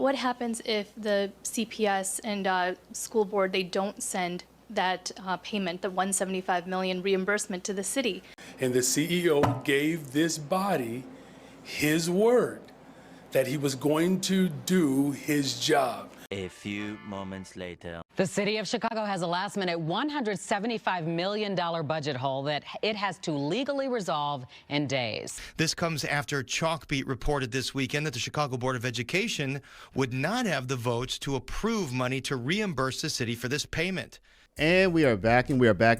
what happens if the CPS and school board, they don't send that payment, the 175 million reimbursement to the city? And the CEO gave this body his word that he was going to do his job. A few moments later. The city of Chicago has a last-minute $175 million budget hole that it has to legally resolve in days. This comes after Chalkbeat reported this weekend that the Chicago Board of Education would not have the votes to approve money to reimburse the city for this payment. And we are back,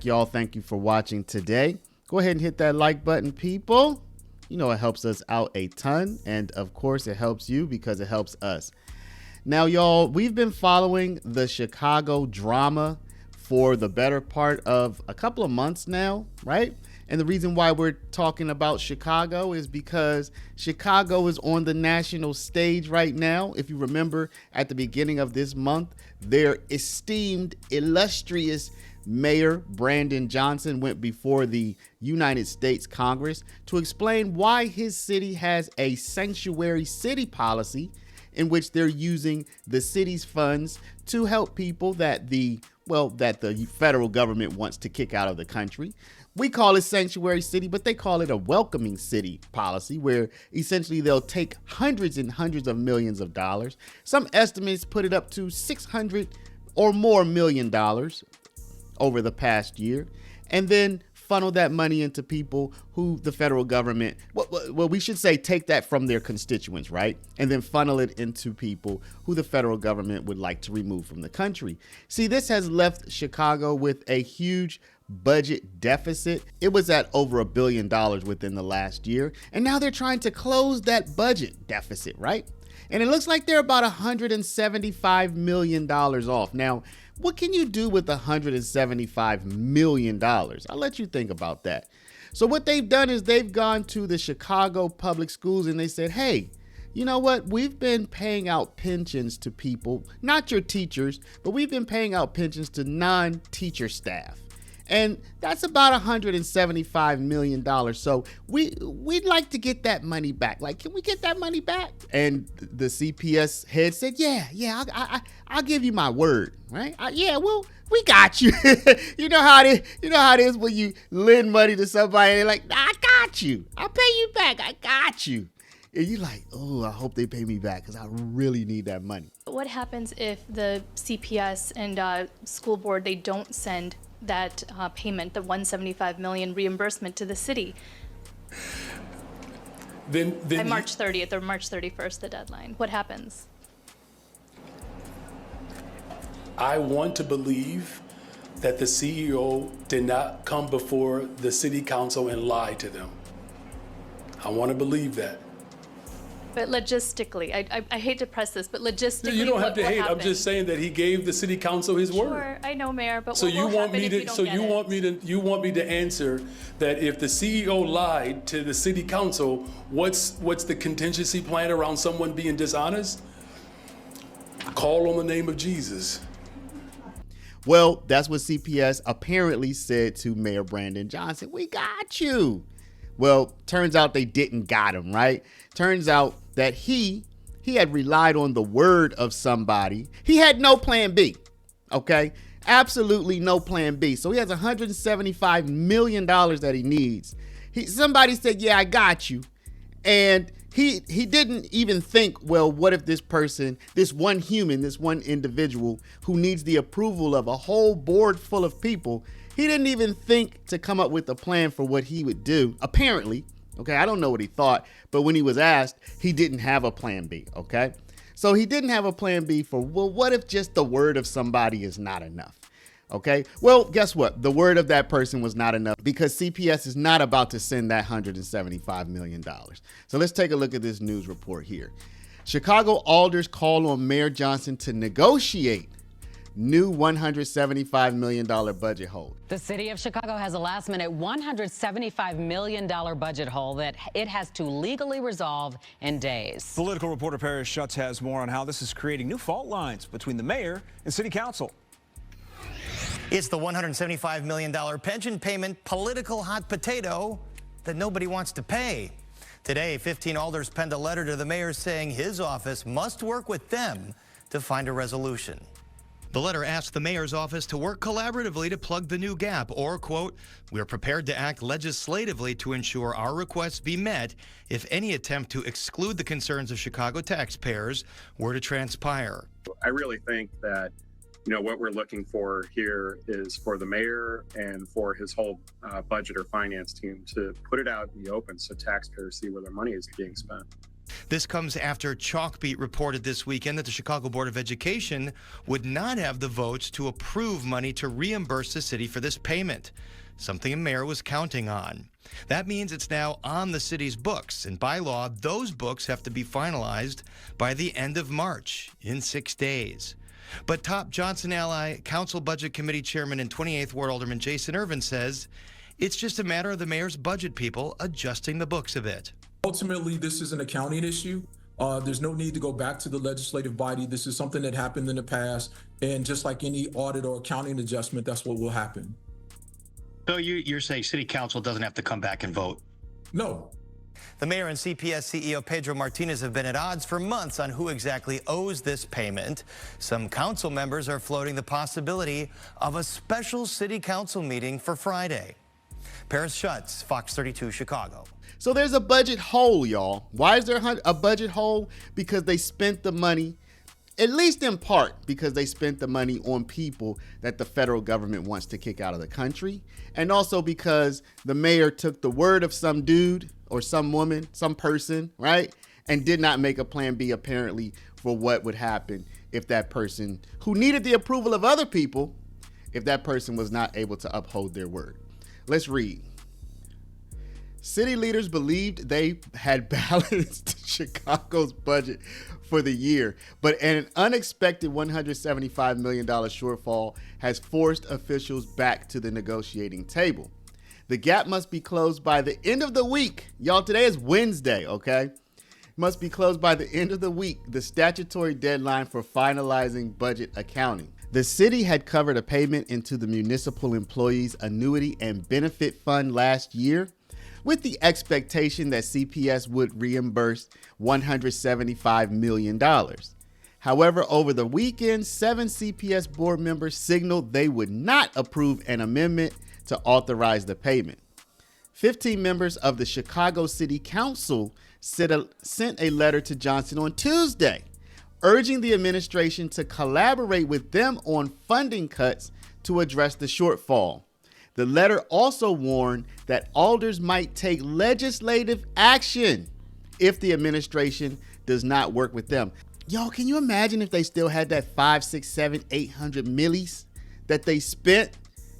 y'all. Thank you for watching today. Go ahead and hit that like button, people. You know it helps us out a ton, and of course it helps you because it helps us. Now, y'all, we've been following the Chicago drama for the better part of a couple of months now, right? And the reason why we're talking about Chicago is because Chicago is on the national stage right now. If you remember, at the beginning of this month, their esteemed, illustrious Mayor Brandon Johnson went before the United States Congress to explain why his city has a sanctuary city policy in which they're using the city's funds to help people that the federal government wants to kick out of the country. We call it sanctuary city, but they call it a welcoming city policy, where essentially they'll take hundreds and hundreds of millions of dollars. Some estimates put it up to $600 or more million over the past year, and then funnel that money into people who the federal government, well, we should say take that from their constituents, right? And then funnel it into people who the federal government would like to remove from the country. See, this has left Chicago with a huge budget deficit. It was at over $1 billion within the last year. And now they're trying to close that budget deficit, right? And it looks like they're about $175 million off. Now, what can you do with $175 million? I'll let you think about that. So what they've done is they've gone to the Chicago public schools and they said, hey, you know what? We've been paying out pensions to people, not your teachers, but we've been paying out pensions to non-teacher staff. And that's about $175 million. So we'd like to get that money back. Like, can we get that money back? And the CPS head said, yeah, I'll give you my word, right? We got you. You know how it is when you lend money to somebody and they're like, I got you. I'll pay you back. I got you. And you're like, oh, I hope they pay me back because I really need that money. What happens if the CPS and school board, they don't send that payment, the 175 million reimbursement to the city? Then by March 30th or March 31st, the deadline. What happens? I want to believe that the CEO did not come before the city council and lie to them. I want to believe that. But logistically, I hate to press this, but logistically, you don't have to hate. happened? I'm just saying that he gave the city council his word. Sure, I know, Mayor, but So what you will want happen me if to? you don't So get you it? want me to? You want me to answer that if the CEO lied to the city council, what's the contingency plan around someone being dishonest? Call on the name of Jesus. Well, that's what CPS apparently said to Mayor Brandon Johnson. We got you. Well, turns out they didn't got him, right? Turns out that he had relied on the word of somebody. He had no plan B, okay? Absolutely no plan B. So he has $175 million that he needs. Somebody said, yeah, I got you. And he didn't even think, well, what if this person, this one human, this one individual who needs the approval of a whole board full of people, he didn't even think to come up with a plan for what he would do, apparently. Okay, I don't know what he thought, but when he was asked, he didn't have a plan B, okay? So he didn't have a plan B for, well, what if just the word of somebody is not enough? Okay, well, guess what? The word of that person was not enough because CPS is not about to send that $175 million. So let's take a look at this news report here. Chicago alders call on Mayor Johnson to negotiate new $175 million budget hole. The city of Chicago has a last-minute $175 million budget hole that it has to legally resolve in days. Political reporter Paris Schutz has more on how this is creating new fault lines between the mayor and city council. It's the $175 million pension payment political hot potato that nobody wants to pay. Today, 15 alders penned a letter to the mayor saying his office must work with them to find a resolution. The letter asked the mayor's office to work collaboratively to plug the new gap, or, quote, "We are prepared to act legislatively to ensure our requests be met if any attempt to exclude the concerns of Chicago taxpayers were to transpire." I really think that, what we're looking for here is for the mayor and for his whole budget or finance team to put it out in the open so taxpayers see where their money is being spent. This comes after Chalkbeat reported this weekend that the Chicago Board of Education would not have the votes to approve money to reimburse the city for this payment, something the mayor was counting on. That means it's now on the city's books, and by law, those books have to be finalized by the end of March, in 6 days. But top Johnson ally, Council Budget Committee Chairman and 28th Ward Alderman Jason Irvin says it's just a matter of the mayor's budget people adjusting the books a bit. Ultimately, this is an accounting issue. There's no need to go back to the legislative body. This is something that happened in the past. And just like any audit or accounting adjustment, that's what will happen. So you're saying city council doesn't have to come back and vote? No. The mayor and CPS CEO Pedro Martinez have been at odds for months on who exactly owes this payment. Some council members are floating the possibility of a special city council meeting for Friday. Paris Schutz, Fox 32 Chicago. So there's a budget hole, y'all. Why is there a budget hole? Because they spent the money, at least in part, because they spent the money on people that the federal government wants to kick out of the country. And also because the mayor took the word of some dude or some woman, some person, right? And did not make a plan B, apparently, for what would happen if that person, who needed the approval of other people, if that person was not able to uphold their word. Let's read. City leaders believed they had balanced Chicago's budget for the year, but an unexpected $175 million shortfall has forced officials back to the negotiating table. The gap must be closed by the end of the week. Y'all, today is Wednesday, okay? Must be closed by the end of the week, the statutory deadline for finalizing budget accounting. The city had covered a payment into the municipal employees annuity and benefit fund last year, with the expectation that CPS would reimburse $175 million. However, over the weekend, 7 CPS board members signaled they would not approve an amendment to authorize the payment. 15 members of the Chicago City Council sent a letter to Johnson on Tuesday, urging the administration to collaborate with them on funding cuts to address the shortfall. The letter also warned that alders might take legislative action if the administration does not work with them. Y'all, can you imagine if they still had that 5, 6, 7, 800 millis that they spent,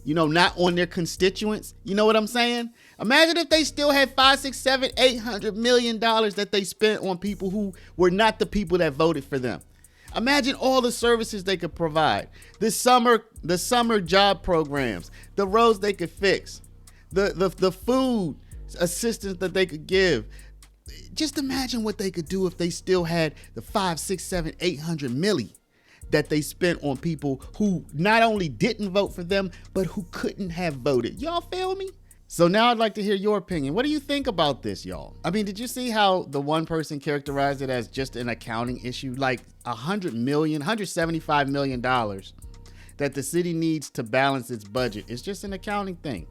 not on their constituents? You know what I'm saying? Imagine if they still had 5, 6, 7, 800 million dollars that they spent on people who were not the people that voted for them. Imagine all the services they could provide. The summer job programs, the roads they could fix, the food assistance that they could give. Just imagine what they could do if they still had the 5, 6, 7, 800 milli that they spent on people who not only didn't vote for them, but who couldn't have voted. Y'all feel me? So now I'd like to hear your opinion. What do you think about this, y'all? I mean, did you see how the one person characterized it as just an accounting issue? Like $175 million that the city needs to balance its budget. It's just an accounting thing.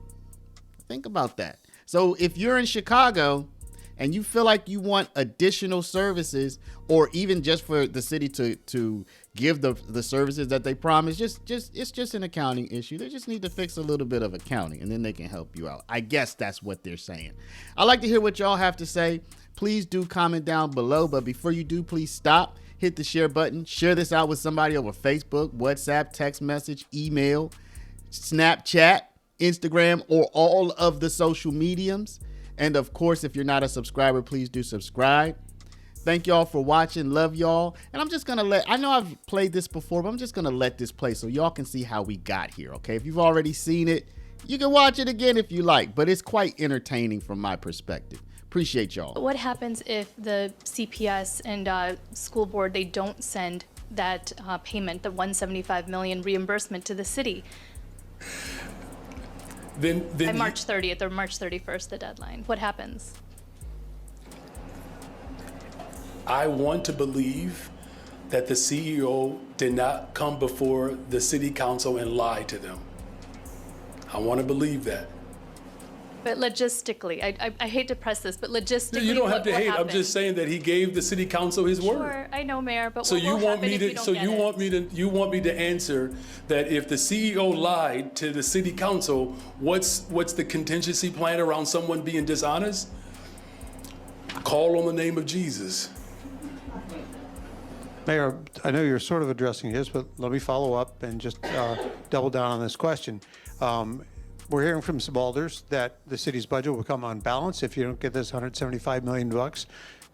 Think about that. So if you're in Chicago and you feel like you want additional services, or even just for the city to give the services that they promise, it's just an accounting issue. They just need to fix a little bit of accounting, and then they can help you out. I guess that's what they're saying. I'd like to hear what y'all have to say. Please do comment down below, but before you do, please stop, hit the share button, share this out with somebody over Facebook, WhatsApp, text message, email, Snapchat, Instagram, or all of the social mediums. And of course, if you're not a subscriber, please do subscribe. Thank y'all for watching. Love y'all. And I'm just going to I know I've played this before, but I'm just going to let this play so y'all can see how we got here. Okay. If you've already seen it, you can watch it again if you like, but it's quite entertaining from my perspective. Appreciate y'all. What happens if the CPS and school board, they don't send that payment, the $175 million reimbursement to the city? Then By March 30th or March 31st, the deadline. What happens? I want to believe that the CEO did not come before the city council and lie to them. I want to believe that. But logistically, I hate to press this, but logistically, You don't have what to hate. happened? I'm just saying that he gave the city council his word. Sure, I know, Mayor, but So what you will want happen me if we to? don't So get you it? want me to? You want me to answer that if the CEO lied to the city council, what's the contingency plan around someone being dishonest? Call on the name of Jesus. Mayor, I know you're sort of addressing this, but let me follow up and just double down on this question. We're hearing from some alders that the city's budget will become unbalanced if you don't get this $175 million bucks.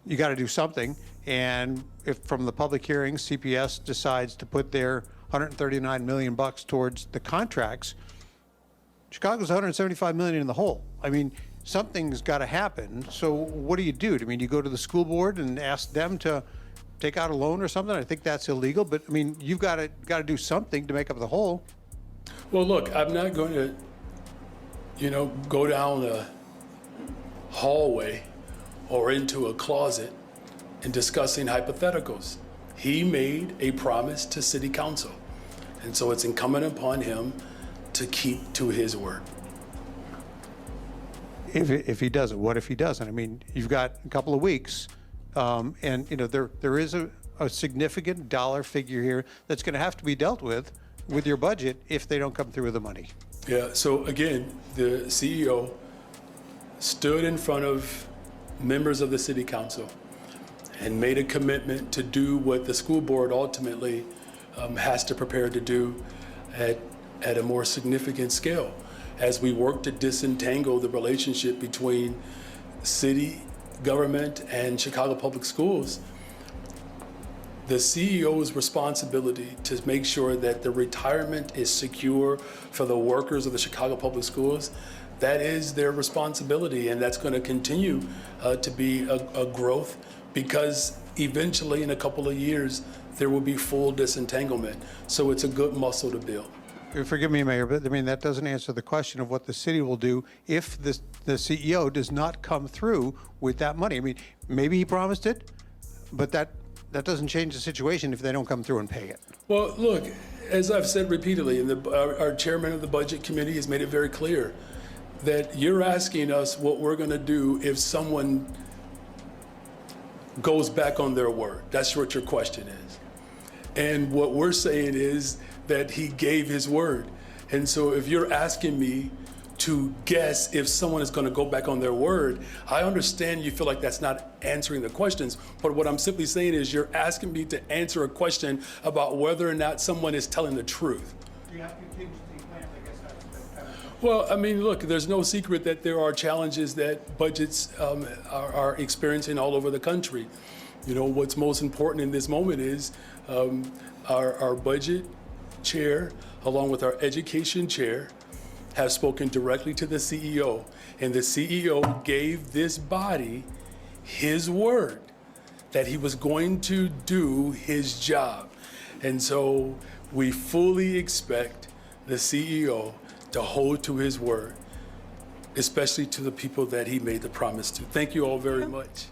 You got to do something. And if from the public hearings, CPS decides to put their $139 million bucks towards the contracts, Chicago's $175 million in the hole. I mean, something's got to happen. So what do you do? I mean, you go to the school board and ask them to take out a loan or something? I think that's illegal. But I mean, you've got to do something to make up the hole. Well, look, I'm not going to, go down a hallway or into a closet and discussing hypotheticals. He made a promise to city council. And so it's incumbent upon him to keep to his word. If he doesn't, what if he doesn't? I mean, you've got a couple of weeks, and there is a significant dollar figure here that's going to have to be dealt with your budget if they don't come through with the money. Yeah, so again, the CEO stood in front of members of the city council and made a commitment to do what the school board ultimately has to prepare to do at a more significant scale as we work to disentangle the relationship between city government and Chicago Public Schools. The CEO's responsibility to make sure that the retirement is secure for the workers of the Chicago Public Schools, that is their responsibility, and that's going to continue to be a growth because eventually in a couple of years there will be full disentanglement. So it's a good muscle to build. Forgive me, Mayor, but I mean, that doesn't answer the question of what the city will do if the CEO does not come through with that money. I mean, maybe he promised it, but that doesn't change the situation if they don't come through and pay it. Well, look, as I've said repeatedly, and our chairman of the budget committee has made it very clear that you're asking us what we're going to do if someone goes back on their word. That's what your question is. And what we're saying is that he gave his word. And so if you're asking me to guess if someone is going to go back on their word, I understand you feel like that's not answering the questions, but what I'm simply saying is you're asking me to answer a question about whether or not someone is telling the truth. Do you have contingency plans? I guess that's kind of... Well, I mean, look, there's no secret that there are challenges that budgets are experiencing all over the country. What's most important in this moment is our budget chair, along with our education chair, have spoken directly to the CEO, and the CEO gave this body his word that he was going to do his job. And so we fully expect the CEO to hold to his word, especially to the people that he made the promise to. Thank you all very much.